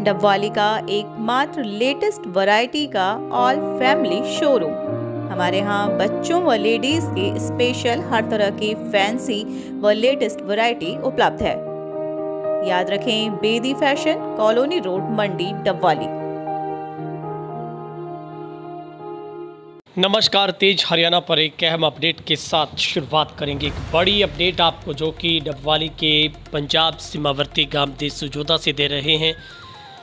डबवाली का एकमात्र latest variety का ऑल फैमिली शोरूम। हमारे यहाँ बच्चों व लेडीज के स्पेशल हर तरह की फैंसी व लेटेस्ट वैरायटी उपलब्ध है। याद रखें, बेदी फैशन, कॉलोनी रोड, मंडी, डबवाली। नमस्कार, तेज हरियाणा पर एक अहम अपडेट के साथ शुरुआत करेंगे। एक बड़ी अपडेट आपको जो कि डबवाली के पंजाब सीमावर्ती गांव देसूजोदा से दे रहे हैं,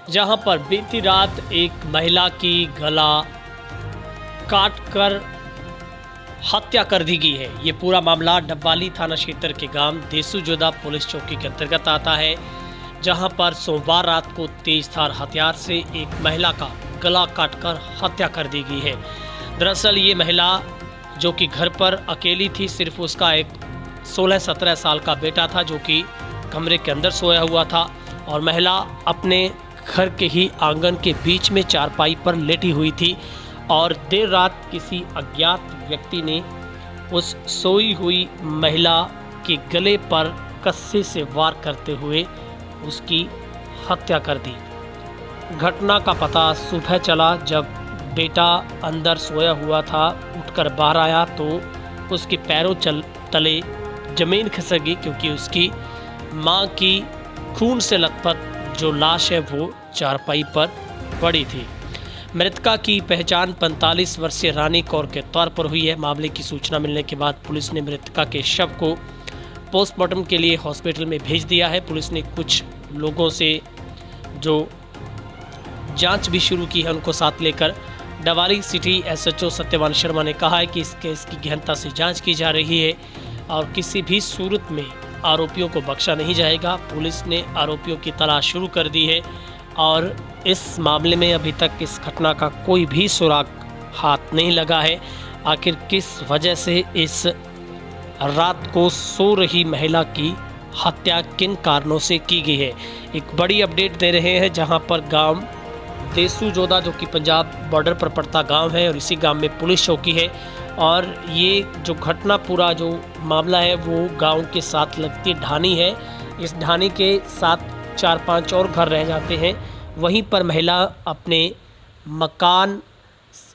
जहां पर बीती रात एक महिला की गला काटकर हत्या कर दी गई है। ये पूरा मामला डबवाली थाना क्षेत्र के गांव देसूजोदा पुलिस चौकी के अंतर्गत आता है, जहां पर सोमवार रात को तेजधार हथियार से एक महिला का गला काटकर हत्या कर दी गई है। दरअसल ये महिला जो कि घर पर अकेली थी, सिर्फ उसका एक 16-17 साल का बेटा था जो कि कमरे के अंदर सोया हुआ था, और महिला अपने घर के ही आंगन के बीच में चारपाई पर लेटी हुई थी। और देर रात किसी अज्ञात व्यक्ति ने उस सोई हुई महिला के गले पर कस्से से वार करते हुए उसकी हत्या कर दी। घटना का पता सुबह चला, जब बेटा अंदर सोया हुआ था, उठकर बाहर आया तो उसके पैरों तले ज़मीन खिसक गई, क्योंकि उसकी मां की खून से लथपथ जो लाश है वो चारपाई पर पड़ी थी। मृतका की पहचान 45 वर्षीय रानी कौर के तौर पर हुई है। मामले की सूचना मिलने के बाद पुलिस ने मृतका के शव को पोस्टमार्टम के लिए हॉस्पिटल में भेज दिया है। पुलिस ने कुछ लोगों से जो जांच भी शुरू की है, उनको साथ लेकर डबवाली सिटी एसएचओ सत्यवान शर्मा ने कहा है कि इस केस की गहनता से जांच की जा रही है और किसी भी सूरत में आरोपियों को बख्शा नहीं जाएगा। पुलिस ने आरोपियों की तलाश शुरू कर दी है और इस मामले में अभी तक इस घटना का कोई भी सुराग हाथ नहीं लगा है। आखिर किस वजह से इस रात को सो रही महिला की हत्या किन कारणों से की गई है, एक बड़ी अपडेट दे रहे हैं। जहां पर गांव देसूजोदा जो कि पंजाब बॉर्डर पर पड़ता गांव है, और इसी गांव में पुलिस चौकी है, और ये जो घटना पूरा जो मामला है वो गांव के साथ लगती ढानी है। इस ढानी के साथ 4-5 और घर रह जाते हैं। वहीं पर महिला अपने मकान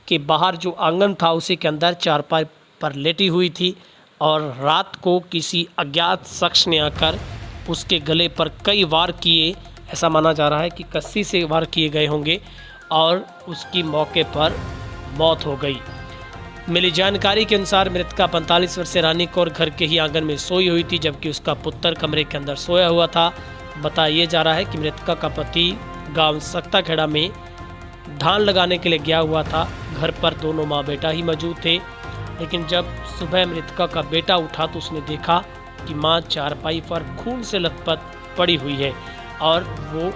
के बाहर जो आंगन था उसी के अंदर चारपाई पर लेटी हुई थी, और रात को किसी अज्ञात शख्स ने आकर उसके गले पर कई वार किए। ऐसा माना जा रहा है कि कस्सी से वार किए गए होंगे और उसकी मौके पर मौत हो गई। मिली जानकारी के अनुसार मृतका 45 वर्षीय रानी कौर घर के ही आंगन में सोई हुई थी, जबकि उसका पुत्र कमरे के अंदर सोया हुआ था। बताया जा रहा है कि मृतका का पति गांव सक्ताखेड़ा में धान लगाने के लिए गया हुआ था। घर पर दोनों माँ बेटा ही मौजूद थे, लेकिन जब सुबह मृतका का बेटा उठा तो उसने देखा कि माँ चारपाई पर खून से लथपथ पड़ी हुई है और वो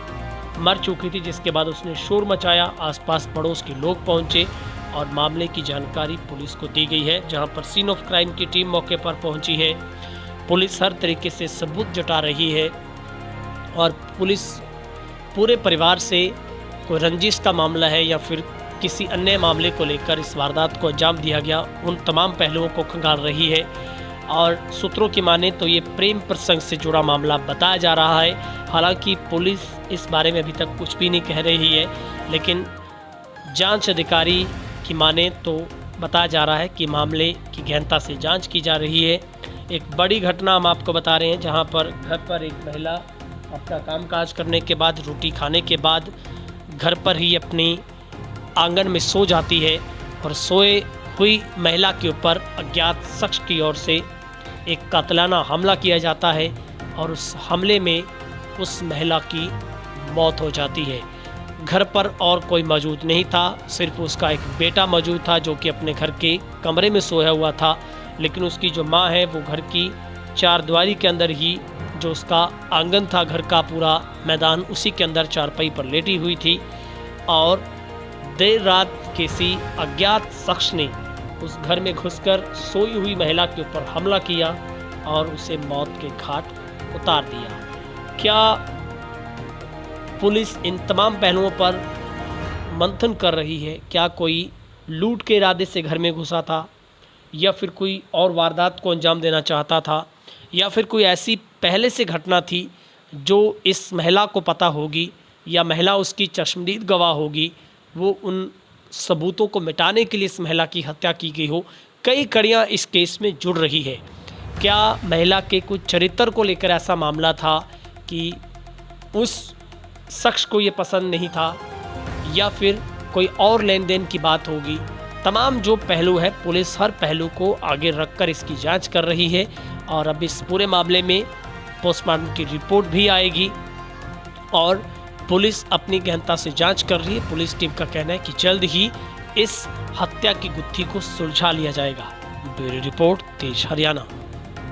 मर चुकी थी। जिसके बाद उसने शोर मचाया, आसपास पड़ोस के लोग पहुंचे और मामले की जानकारी पुलिस को दी गई है। जहां पर सीन ऑफ क्राइम की टीम मौके पर पहुंची है। पुलिस हर तरीके से सबूत जुटा रही है और पुलिस पूरे परिवार से कोई रंजिश का मामला है या फिर किसी अन्य मामले को लेकर इस वारदात को अंजाम दिया गया, उन तमाम पहलुओं को खंगाल रही है। और सूत्रों की माने तो ये प्रेम प्रसंग से जुड़ा मामला बताया जा रहा है। हालांकि पुलिस इस बारे में अभी तक कुछ भी नहीं कह रही है, लेकिन जांच अधिकारी की माने तो बताया जा रहा है कि मामले की गहनता से जांच की जा रही है। एक बड़ी घटना हम आपको बता रहे हैं, जहां पर घर पर एक महिला अपना कामकाज करने के बाद, रोटी खाने के बाद घर पर ही अपनी आंगन में सो जाती है, और सोए हुई महिला के ऊपर अज्ञात शख्स की ओर से एक कातलाना हमला किया जाता है, और उस हमले में उस महिला की मौत हो जाती है। घर पर और कोई मौजूद नहीं था, सिर्फ उसका एक बेटा मौजूद था जो कि अपने घर के कमरे में सोया हुआ था। लेकिन उसकी जो माँ है वो घर की चारदीवारी के अंदर ही, जो उसका आंगन था, घर का पूरा मैदान, उसी के अंदर चारपाई पर लेटी हुई थी। और देर रात किसी अज्ञात शख्स ने उस घर में घुसकर सोई हुई महिला के ऊपर हमला किया और उसे मौत के घाट उतार दिया। क्या पुलिस इन तमाम पहलुओं पर मंथन कर रही है? क्या कोई लूट के इरादे से घर में घुसा था, या फिर कोई और वारदात को अंजाम देना चाहता था, या फिर कोई ऐसी पहले से घटना थी जो इस महिला को पता होगी या महिला उसकी चश्मदीद गवाह होगी, वो उन सबूतों को मिटाने के लिए इस महिला की हत्या की गई हो। कई कड़ियाँ इस केस में जुड़ रही है। क्या महिला के कुछ चरित्र को लेकर ऐसा मामला था कि उस शख्स को ये पसंद नहीं था, या फिर कोई और लेन देन की बात होगी। तमाम जो पहलू है, पुलिस हर पहलू को आगे रखकर इसकी जांच कर रही है और अब इस पूरे मामले में पोस्टमार्टम की रिपोर्ट भी आएगी और पुलिस अपनी गहनता से जांच कर रही है। पुलिस टीम का कहना है कि जल्द ही इस हत्या की गुत्थी को सुलझा लिया जाएगा। ब्यूरो रिपोर्ट, तेज हरियाणा।